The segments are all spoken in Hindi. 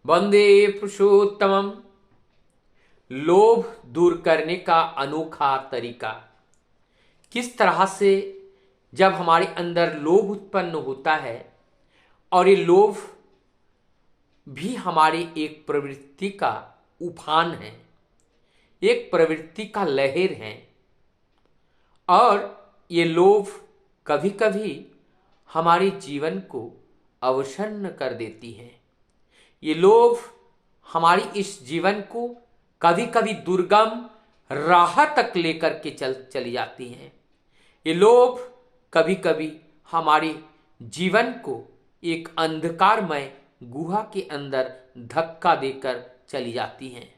वंदे पुरुषोत्तमम। लोभ दूर करने का अनोखा तरीका। किस तरह से जब हमारे अंदर लोभ उत्पन्न होता है, और ये लोभ भी हमारी एक प्रवृत्ति का उफान है, एक प्रवृत्ति का लहर है। और ये लोभ कभी कभी हमारे जीवन को अवसन्न कर देती है। ये लोभ हमारी इस जीवन को कभी कभी दुर्गम राह तक लेकर के चली जाती हैं। ये लोभ कभी कभी हमारे जीवन को एक अंधकारमय गुहा के अंदर धक्का देकर चली जाती हैं।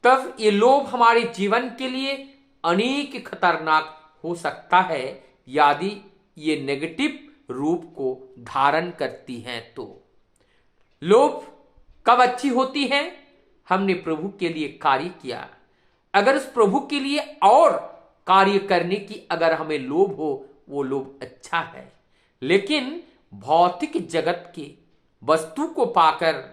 तब ये लोभ हमारे जीवन के लिए अनेक खतरनाक हो सकता है यदि ये नेगेटिव रूप को धारण करती हैं। तो लोभ कब अच्छी होती है? हमने प्रभु के लिए कार्य किया, अगर उस प्रभु के लिए और कार्य करने की अगर हमें लोभ हो, वो लोभ अच्छा है। लेकिन भौतिक जगत की वस्तु को पाकर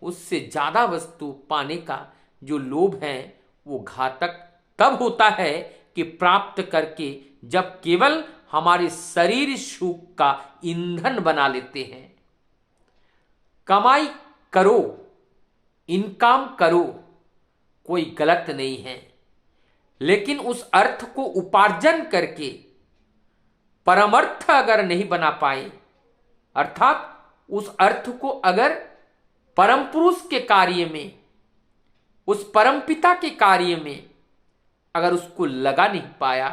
उससे ज्यादा वस्तु पाने का जो लोभ है, वो घातक तब होता है कि प्राप्त करके जब केवल हमारे शरीर सुख का ईंधन बना लेते हैं। कमाई करो, इनकम करो, कोई गलत नहीं है, लेकिन उस अर्थ को उपार्जन करके परमार्थ अगर नहीं बना पाए, अर्थात उस अर्थ को अगर परम पुरुष के कार्य में, उस परम पिता के कार्य में अगर उसको लगा नहीं पाया,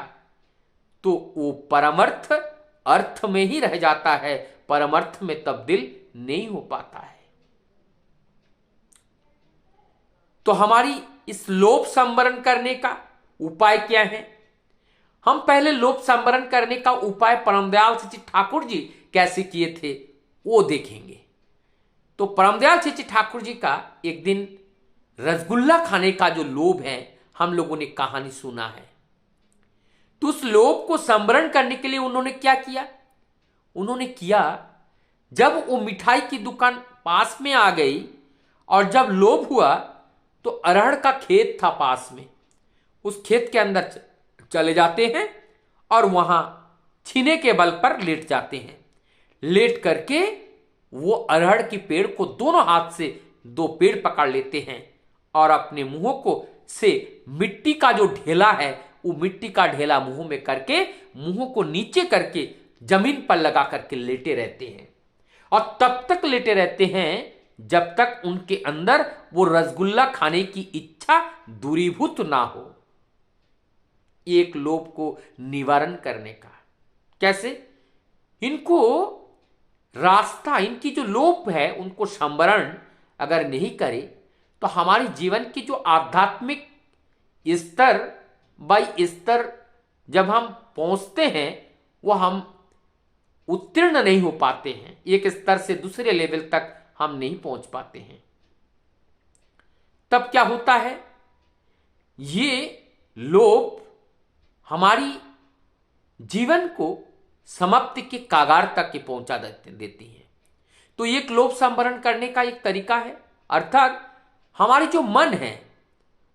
तो वो परमार्थ अर्थ में ही रह जाता है, परमार्थ में तब्दील नहीं हो पाता है। तो हमारी इस लोभ संवरण करने का उपाय क्या है? हम पहले लोभ संवरण करने का उपाय परमदयाल सच्चिद ठाकुर जी कैसे किए थे वो देखेंगे। तो परमदयाल सच्चिद ठाकुर जी का एक दिन रसगुल्ला खाने का जो लोभ है, हम लोगों ने कहानी सुना है। तो उस लोभ को संवरण करने के लिए उन्होंने क्या किया? उन्होंने किया, जब वो मिठाई की दुकान पास में आ गई और जब लोभ हुआ, तो अरहर का खेत था पास में, उस खेत के अंदर चले जाते हैं और वहां छीने के बल पर लेट जाते हैं। लेट करके वो अरहर की पेड़ को दोनों हाथ से दो पेड़ पकड़ लेते हैं और अपने मुंह को से मिट्टी का जो ढेला है, वो मिट्टी का ढेला मुंह में करके मुंह को नीचे करके जमीन पर लगा करके लेटे रहते हैं। और तब तक लेटे रहते हैं जब तक उनके अंदर वो रसगुल्ला खाने की इच्छा दूरीभूत ना हो। एक लोभ को निवारण करने का कैसे? इनको रास्ता, इनकी जो लोभ है उनको संवरण अगर नहीं करे, तो हमारे जीवन की जो आध्यात्मिक स्तर बाई स्तर जब हम पहुंचते हैं, वो हम उत्तीर्ण नहीं हो पाते हैं। एक स्तर से दूसरे लेवल तक हम नहीं पहुंच पाते हैं। तब क्या होता है? ये लोभ हमारी जीवन को समाप्ति के कागार तक के पहुंचा देती है। तो एक लोभ संवरण करने का एक तरीका है, अर्थात हमारी जो मन है,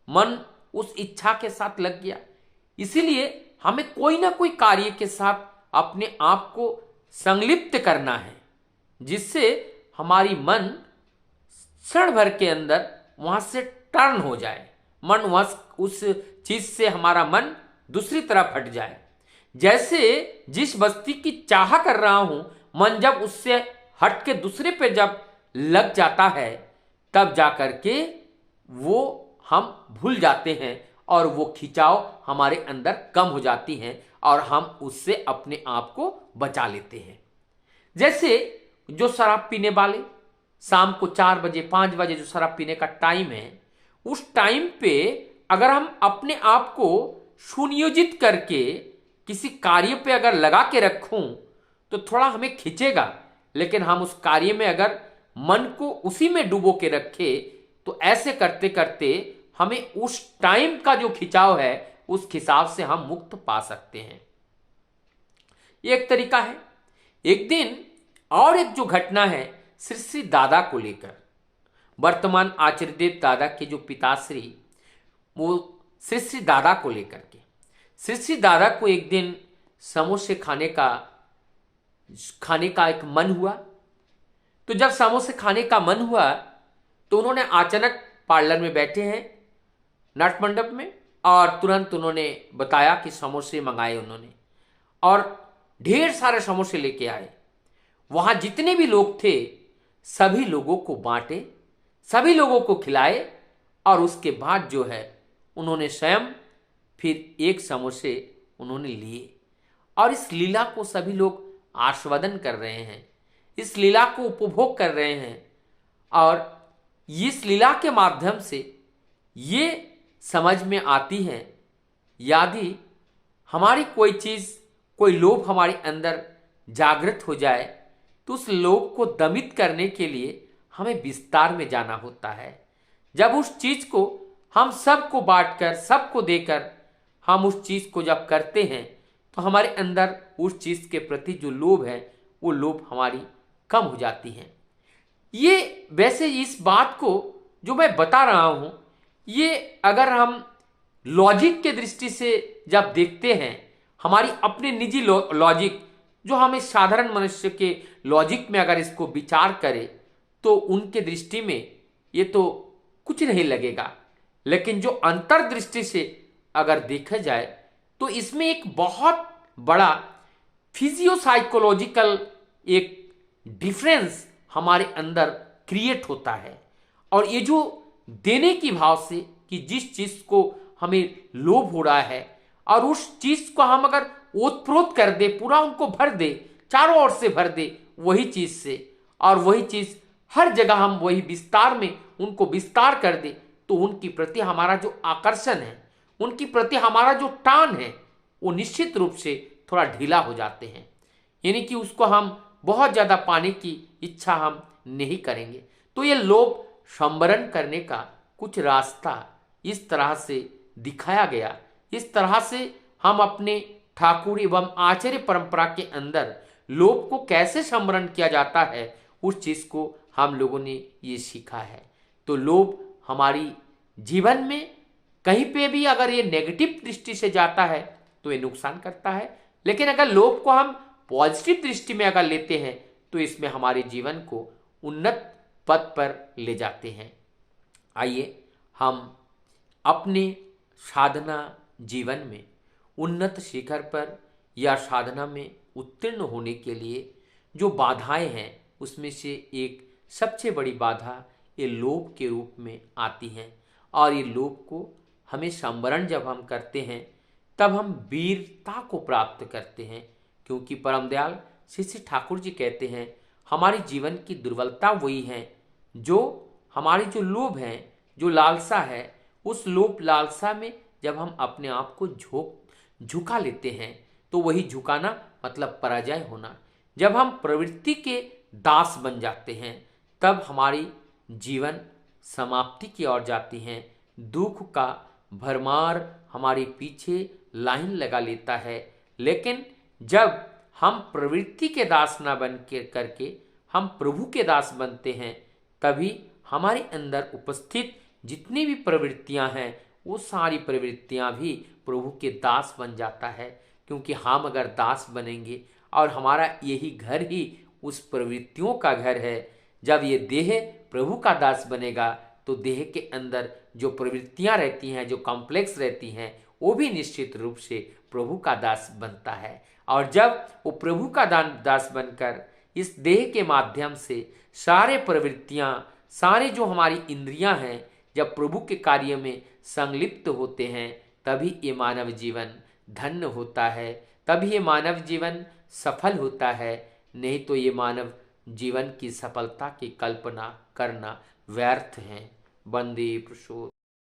मन उस इच्छा के साथ लग गया, इसीलिए हमें कोई ना कोई कार्य के साथ अपने आप को संलिप्त करना है, जिससे हमारी मन क्षण भर के अंदर वहां से टर्न हो जाए, मन वहां उस चीज से हमारा मन दूसरी तरफ हट जाए। जैसे जिस वस्तु की चाह कर रहा हूं, मन जब उससे हट के दूसरे पे जब लग जाता है, तब जाकर के वो हम भूल जाते हैं और वो खिंचाव हमारे अंदर कम हो जाती है और हम उससे अपने आप को बचा लेते हैं। जैसे जो शराब पीने वाले, शाम को 4 बजे 5 बजे जो शराब पीने का टाइम है, उस टाइम पे अगर हम अपने आप को सुनियोजित करके किसी कार्य पे अगर लगा के रखूं, तो थोड़ा हमें खिंचेगा, लेकिन हम उस कार्य में अगर मन को उसी में डुबो के रखे, तो ऐसे करते करते हमें उस टाइम का जो खिंचाव है, उस खिंचाव से हम मुक्त पा सकते हैं। एक तरीका है। एक दिन और एक जो घटना है श्री श्री दादा को लेकर, वर्तमान आचार्यदेव दादा के जो पिताश्री, वो श्री श्री दादा को लेकर के, श्री श्री दादा को एक दिन समोसे खाने का एक मन हुआ। तो जब समोसे खाने का मन हुआ तो उन्होंने अचानक पार्लर में बैठे हैं नाट मंडप में, और तुरंत उन्होंने बताया कि समोसे मंगाए उन्होंने, और ढेर सारे समोसे लेके आए। वहां जितने भी लोग थे सभी लोगों को बांटे, सभी लोगों को खिलाए, और उसके बाद जो है उन्होंने स्वयं फिर एक समोसे उन्होंने लिए। और इस लीला को सभी लोग आस्वादन कर रहे हैं, इस लीला को उपभोग कर रहे हैं। और इस लीला के माध्यम से ये समझ में आती है, यदि हमारी कोई चीज़, कोई लोभ हमारे अंदर जागृत हो जाए तो उस लोभ को दमित करने के लिए हमें विस्तार में जाना होता है। जब उस चीज़ को हम सबको बांटकर, सबको देकर हम उस चीज़ को जब करते हैं तो हमारे अंदर उस चीज़ के प्रति जो लोभ है वो लोभ हमारी कम हो जाती है। ये वैसे इस बात को जो मैं बता रहा हूं, ये अगर हम लॉजिक के दृष्टि से जब देखते हैं, हमारी अपने निजी लॉजिक, जो हमें साधारण मनुष्य के लॉजिक में अगर इसको विचार करें तो उनके दृष्टि में ये तो कुछ नहीं लगेगा। लेकिन जो अंतर्दृष्टि से अगर देखा जाए तो इसमें एक बहुत बड़ा फिजियोसाइकोलॉजिकल एक डिफरेंस हमारे अंदर क्रिएट होता है। और ये जो देने की भाव से, कि जिस चीज को हमें लोभ हो रहा है और उस चीज को हम अगर ओतप्रोत कर दे, पूरा उनको भर दे, चारों ओर से भर दे वही चीज से, और वही चीज हर जगह हम वही विस्तार में उनको विस्तार कर दे, तो उनकी प्रति हमारा जो आकर्षण है, उनकी प्रति हमारा जो टान है, वो निश्चित रूप से थोड़ा ढीला हो जाते हैं। यानी कि उसको हम बहुत ज्यादा पाने की इच्छा हम नहीं करेंगे। तो ये लोभ संवरण करने का कुछ रास्ता इस तरह से दिखाया गया। इस तरह से हम अपने ठाकुर एवं आचार्य परंपरा के अंदर लोभ को कैसे संवरण किया जाता है, उस चीज को हम लोगों ने ये सीखा है। तो लोभ हमारी जीवन में कहीं पे भी अगर ये नेगेटिव दृष्टि से जाता है तो ये नुकसान करता है, लेकिन अगर लोभ को हम पॉजिटिव दृष्टि में अगर लेते हैं तो इसमें हमारे जीवन को उन्नत पथ पर ले जाते हैं। आइए हम अपने साधना जीवन में उन्नत शिखर पर या साधना में उत्तीर्ण होने के लिए जो बाधाएं हैं, उसमें से एक सबसे बड़ी बाधा ये लोभ के रूप में आती हैं। और ये लोभ को हमें संवरण जब हम करते हैं तब हम वीरता को प्राप्त करते हैं, क्योंकि परम दयाल श्री श्री ठाकुर जी कहते हैं हमारे जीवन की दुर्बलता वही है जो हमारी जो लोभ है, जो लालसा है, उस लोभ लालसा में जब हम अपने आप को झुका लेते हैं तो वही झुकाना मतलब पराजय होना। जब हम प्रवृत्ति के दास बन जाते हैं तब हमारी जीवन समाप्ति की ओर जाती हैं। दुख का भरमार हमारे पीछे लाइन लगा लेता है। लेकिन जब हम प्रवृत्ति के दास ना बन के करके हम प्रभु के दास बनते हैं, तभी हमारे अंदर उपस्थित जितनी भी प्रवृत्तियां हैं वो सारी प्रवृत्तियां भी प्रभु के दास बन जाता है। क्योंकि हम अगर दास बनेंगे और हमारा यही घर ही उस प्रवृत्तियों का घर है, जब ये देह प्रभु का दास बनेगा तो देह के अंदर जो प्रवृत्तियां रहती हैं, जो कॉम्प्लेक्स रहती हैं, वो भी निश्चित रूप से प्रभु का दास बनता है। और जब वो प्रभु का दास बनकर इस देह के माध्यम से सारे प्रवृत्तियां, सारे जो हमारी इंद्रियां हैं, जब प्रभु के कार्य में संलिप्त होते हैं, तभी ये मानव जीवन धन्य होता है, तभी ये मानव जीवन सफल होता है। नहीं तो ये मानव जीवन की सफलता की कल्पना करना व्यर्थ है। वंदे पुरुषोत्तम।